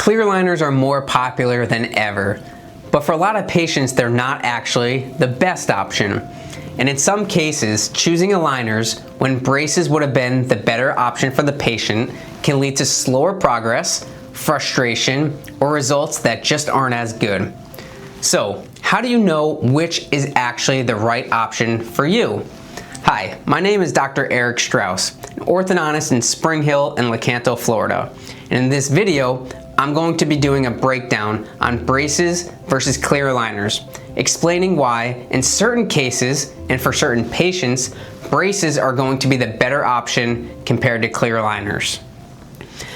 Clear aligners are more popular than ever, but for a lot of patients, they're not actually the best option. And in some cases, choosing aligners when braces would have been the better option for the patient can lead to slower progress, frustration, or results that just aren't as good. So, how do you know which is actually the right option for you? Hi, my name is Dr. Eric Strauss, an orthodontist in Spring Hill and Lecanto, Florida. And in this video, I'm going to be doing a breakdown on braces versus clear aligners, explaining why in certain cases and for certain patients, braces are going to be the better option compared to clear aligners.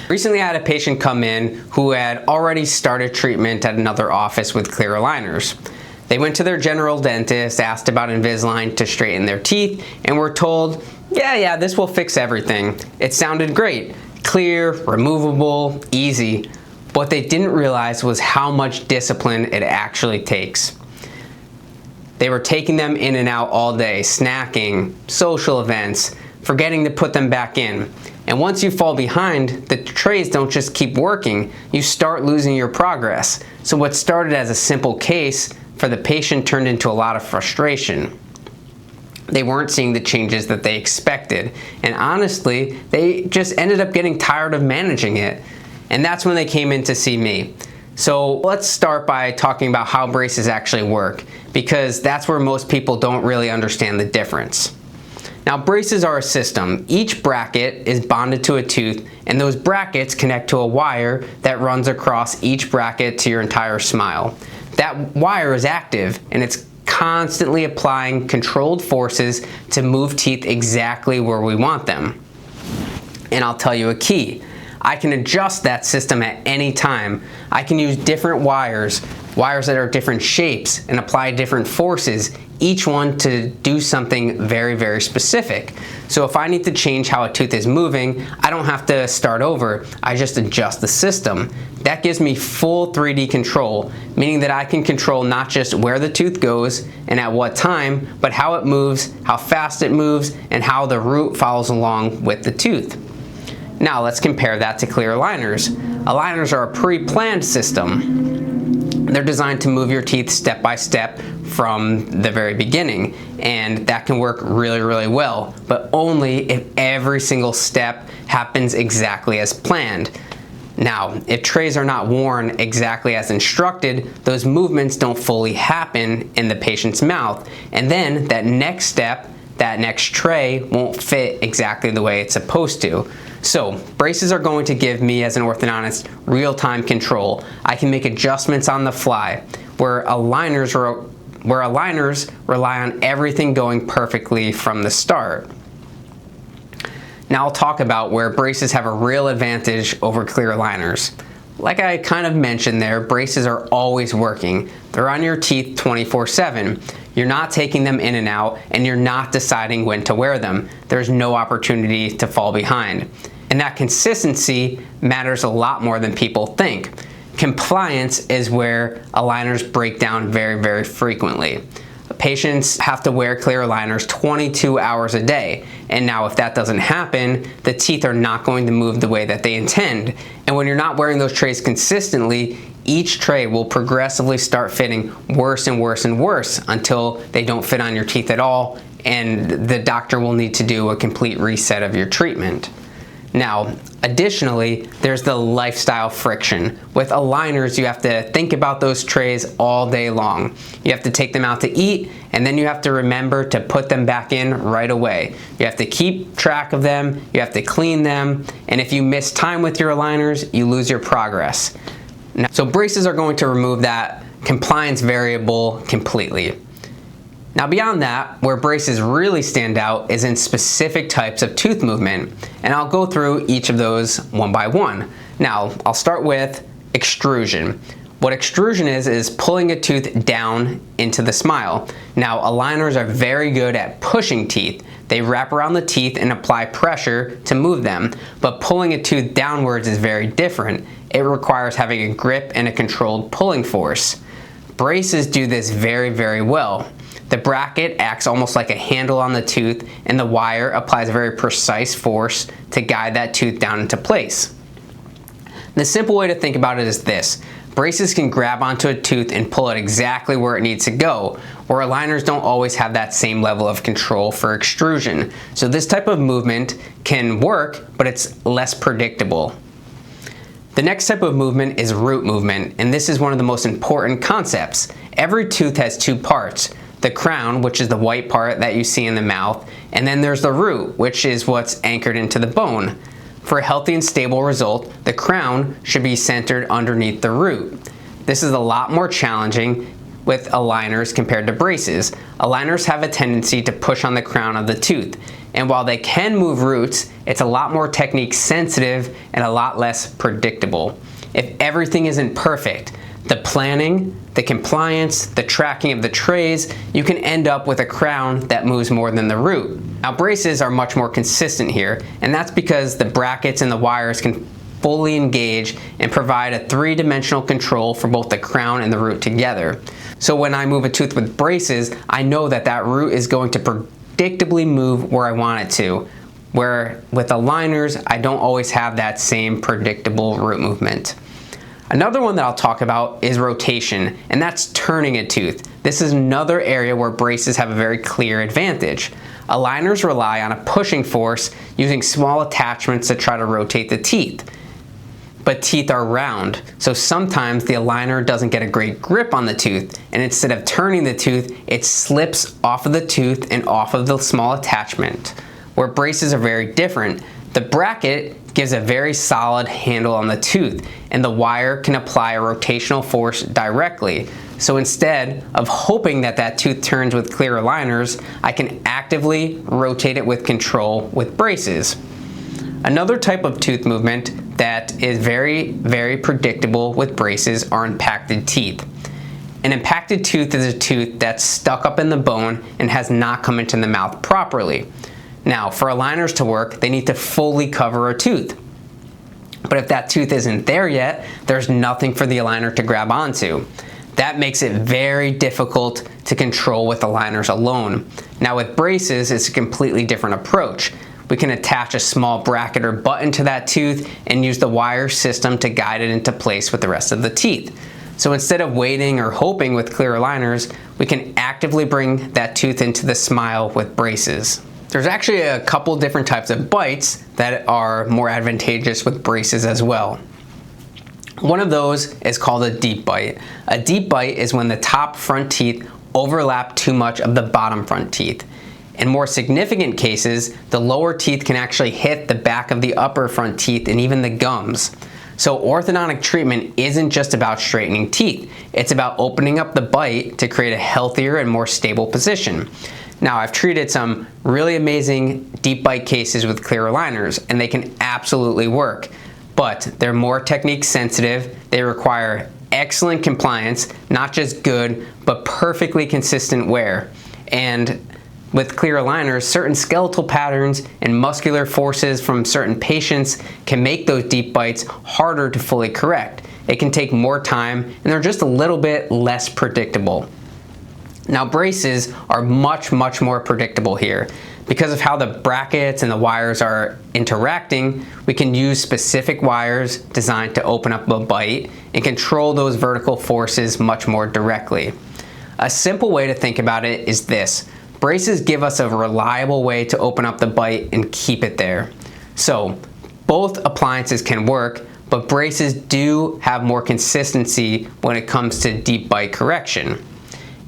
Recently I had a patient come in who had already started treatment at another office with clear aligners. They went to their general dentist, asked about Invisalign to straighten their teeth, and were told, yeah, this will fix everything. It sounded great. Clear, removable, easy. What they didn't realize was how much discipline it actually takes. They were taking them in and out all day, snacking, social events, forgetting to put them back in. And once you fall behind, the trays don't just keep working, you start losing your progress. So what started as a simple case for the patient turned into a lot of frustration. They weren't seeing the changes that they expected. And honestly, they just ended up getting tired of managing it. And that's when they came in to see me. So let's start by talking about how braces actually work, because that's where most people don't really understand the difference. Now, braces are a system. Each bracket is bonded to a tooth, and those brackets connect to a wire that runs across each bracket to your entire smile. That wire is active, and it's constantly applying controlled forces to move teeth exactly where we want them. And I'll tell you a key. I can adjust that system at any time. I can use different wires that are different shapes, and apply different forces, each one to do something very, very specific. So if I need to change how a tooth is moving, I don't have to start over, I just adjust the system. That gives me full 3D control, meaning that I can control not just where the tooth goes and at what time, but how it moves, how fast it moves, and how the root follows along with the tooth. Now let's compare that to clear aligners. Aligners are a pre-planned system. They're designed to move your teeth step by step from the very beginning, and that can work really, really well, but only if every single step happens exactly as planned. Now, if trays are not worn exactly as instructed, those movements don't fully happen in the patient's mouth, and then that next step, that next tray won't fit exactly the way it's supposed to. So, braces are going to give me, as an orthodontist, real-time control. I can make adjustments on the fly, where aligners rely on everything going perfectly from the start. Now I'll talk about where braces have a real advantage over clear aligners. Like I kind of mentioned there, braces are always working. They're on your teeth 24/7. You're not taking them in and out, and you're not deciding when to wear them. There's no opportunity to fall behind. And that consistency matters a lot more than people think. Compliance is where aligners break down very, very frequently. Patients have to wear clear aligners 22 hours a day. And now if that doesn't happen, the teeth are not going to move the way that they intend. And when you're not wearing those trays consistently, each tray will progressively start fitting worse and worse and worse until they don't fit on your teeth at all, and the doctor will need to do a complete reset of your treatment. Now, additionally, there's the lifestyle friction. With aligners, you have to think about those trays all day long. You have to take them out to eat, and then you have to remember to put them back in right away. You have to keep track of them, you have to clean them, and if you miss time with your aligners, you lose your progress. Now, so braces are going to remove that compliance variable completely. Now beyond that, where braces really stand out is in specific types of tooth movement, and I'll go through each of those one by one. Now, I'll start with extrusion. What extrusion is pulling a tooth down into the smile. Now, aligners are very good at pushing teeth. They wrap around the teeth and apply pressure to move them, but pulling a tooth downwards is very different. It requires having a grip and a controlled pulling force. Braces do this very, very well. The bracket acts almost like a handle on the tooth, and the wire applies a very precise force to guide that tooth down into place. The simple way to think about it is this. Braces can grab onto a tooth and pull it exactly where it needs to go, where aligners don't always have that same level of control for extrusion. So this type of movement can work, but it's less predictable. The next type of movement is root movement, and this is one of the most important concepts. Every tooth has two parts. The crown, which is the white part that you see in the mouth, and then there's the root, which is what's anchored into the bone. For a healthy and stable result, the crown should be centered underneath the root. This is a lot more challenging with aligners compared to braces. Aligners have a tendency to push on the crown of the tooth, and while they can move roots, it's a lot more technique sensitive and a lot less predictable. If everything isn't perfect, the planning, the compliance, the tracking of the trays, you can end up with a crown that moves more than the root. Now braces are much more consistent here, and that's because the brackets and the wires can fully engage and provide a three-dimensional control for both the crown and the root together. So when I move a tooth with braces, I know that that root is going to predictably move where I want it to, where with aligners, I don't always have that same predictable root movement. Another one that I'll talk about is rotation, and that's turning a tooth. This is another area where braces have a very clear advantage. Aligners rely on a pushing force using small attachments to try to rotate the teeth. But teeth are round, so sometimes the aligner doesn't get a great grip on the tooth, and instead of turning the tooth, it slips off of the tooth and off of the small attachment. Where braces are very different, the bracket gives a very solid handle on the tooth, and the wire can apply a rotational force directly. So instead of hoping that that tooth turns with clear aligners, I can actively rotate it with control with braces. Another type of tooth movement that is very, very predictable with braces are impacted teeth. An impacted tooth is a tooth that's stuck up in the bone and has not come into the mouth properly. Now, for aligners to work, they need to fully cover a tooth. But if that tooth isn't there yet, there's nothing for the aligner to grab onto. That makes it very difficult to control with aligners alone. Now with braces, it's a completely different approach. We can attach a small bracket or button to that tooth and use the wire system to guide it into place with the rest of the teeth. So instead of waiting or hoping with clear aligners, we can actively bring that tooth into the smile with braces. There's actually a couple different types of bites that are more advantageous with braces as well. One of those is called a deep bite. A deep bite is when the top front teeth overlap too much of the bottom front teeth. In more significant cases, the lower teeth can actually hit the back of the upper front teeth and even the gums. So orthodontic treatment isn't just about straightening teeth. It's about opening up the bite to create a healthier and more stable position. Now, I've treated some really amazing deep bite cases with clear aligners, and they can absolutely work, but they're more technique sensitive. They require excellent compliance, not just good, but perfectly consistent wear. And with clear aligners, certain skeletal patterns and muscular forces from certain patients can make those deep bites harder to fully correct. It can take more time, and they're just a little bit less predictable. Now braces are much more predictable here. Because of how the brackets and the wires are interacting, we can use specific wires designed to open up a bite and control those vertical forces much more directly. A simple way to think about it is this. Braces give us a reliable way to open up the bite and keep it there. So both appliances can work, but braces do have more consistency when it comes to deep bite correction.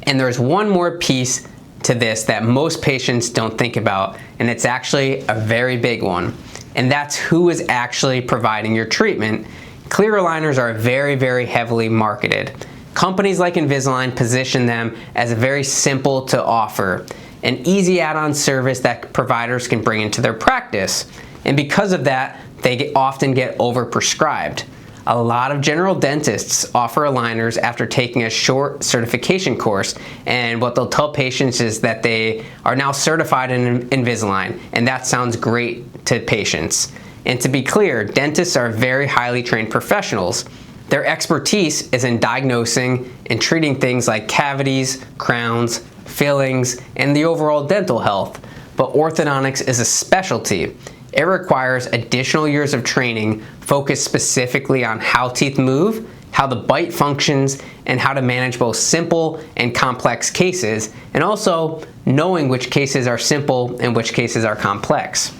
And there's one more piece to this that most patients don't think about, and it's actually a very big one. And that's who is actually providing your treatment. Clear aligners are very heavily marketed. Companies like Invisalign position them as a very simple to offer, an easy add-on service that providers can bring into their practice. And because of that, they often get overprescribed. A lot of general dentists offer aligners after taking a short certification course, and what they'll tell patients is that they are now certified in Invisalign, and that sounds great to patients. And to be clear, dentists are very highly trained professionals. Their expertise is in diagnosing and treating things like cavities, crowns, fillings, and the overall dental health. But orthodontics is a specialty. It requires additional years of training focused specifically on how teeth move, how the bite functions, and how to manage both simple and complex cases, and also knowing which cases are simple and which cases are complex.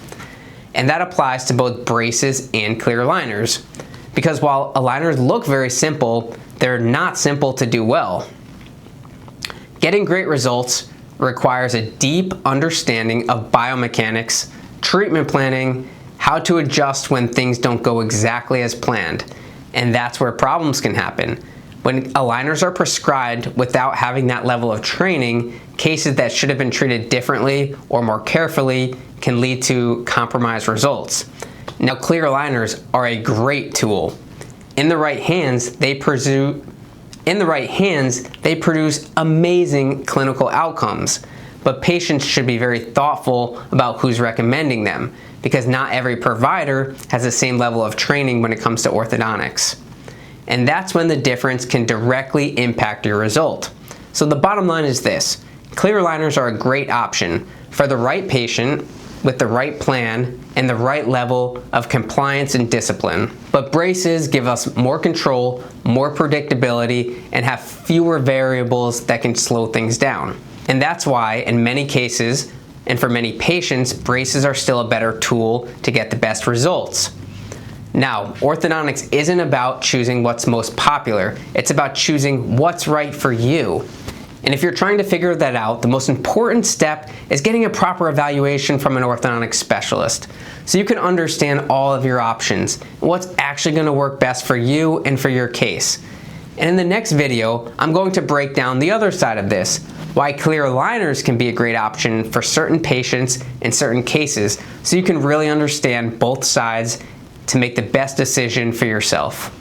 And that applies to both braces and clear aligners, because while aligners look very simple, they're not simple to do well. Getting great results requires a deep understanding of biomechanics, treatment planning, how to adjust when things don't go exactly as planned. And that's where problems can happen. When aligners are prescribed without having that level of training, cases that should have been treated differently or more carefully can lead to compromised results. Now, clear aligners are a great tool. In the right hands, they produce amazing clinical outcomes. But patients should be very thoughtful about who's recommending them, because not every provider has the same level of training when it comes to orthodontics. And that's when the difference can directly impact your result. So the bottom line is this: clear aligners are a great option for the right patient with the right plan and the right level of compliance and discipline. But braces give us more control, more predictability, and have fewer variables that can slow things down. And that's why, in many cases, and for many patients, braces are still a better tool to get the best results. Now, orthodontics isn't about choosing what's most popular, it's about choosing what's right for you. And if you're trying to figure that out, the most important step is getting a proper evaluation from an orthodontic specialist, so you can understand all of your options and what's actually going to work best for you and for your case. And in the next video, I'm going to break down the other side of this, why clear aligners can be a great option for certain patients in certain cases, so you can really understand both sides to make the best decision for yourself.